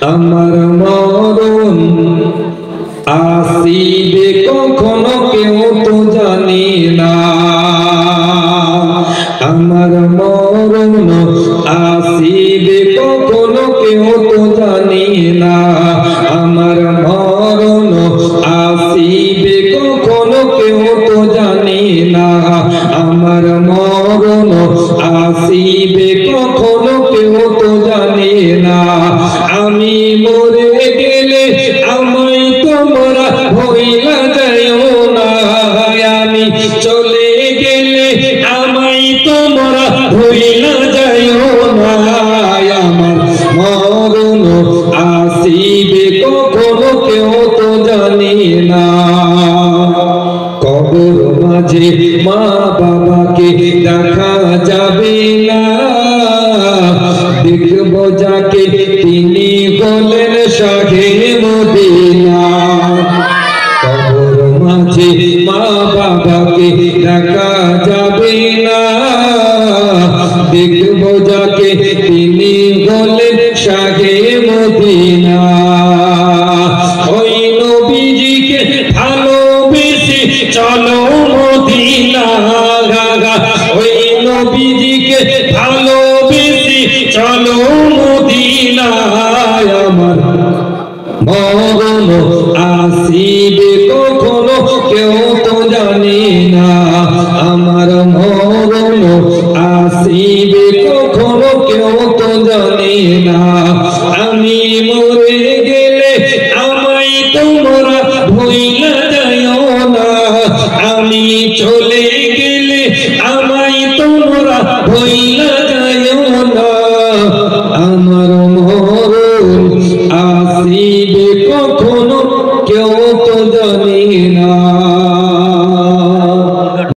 আমার মরণ আসিবে কখনো কেউ তো জানি না, আমার মরণ আসিবে কখনো কেউ তো জানি না, আমার মরণ আসিবে কখনো কেউ তো জানি না, আমার মরণ আসিবে কখনো কেউ তো জানি না। আমি মরে গেলে আমায় তোমরা ভুইলা যাইও না, আমি চলে গেলে আমায় তোমরা ভুইলা যাইও না, আমার মরণ আসিবে কখনো কেউ তো জানি না। কবর মাঝে মা বাবাকে দেখা যাবে না, দেখব যাকে তিনি হলেন শাহে মদিনা। কবর মাঝে মা বাবাকে দেখা যাবে না, দেখব যাকে তিনি হলেন শাহে মদিনা। ওই নবীজিকে ভালোবেসে চলো মদিনা, ওই নবীজিকে ভালোবেসে চলো মদিনা, আমার মরণ আসিবে কখনো কেউ তো জানি না, আমার মরণ আসিবে কখনো কেউ তো জানি না। আমি মরে গেলে আমায় তোমরা ভুইলা যাইও না, আমি চলে গেলে আমায় তোমরা ভুইলা যাইও না, আমার মরণ আসিবে কখনো কেউ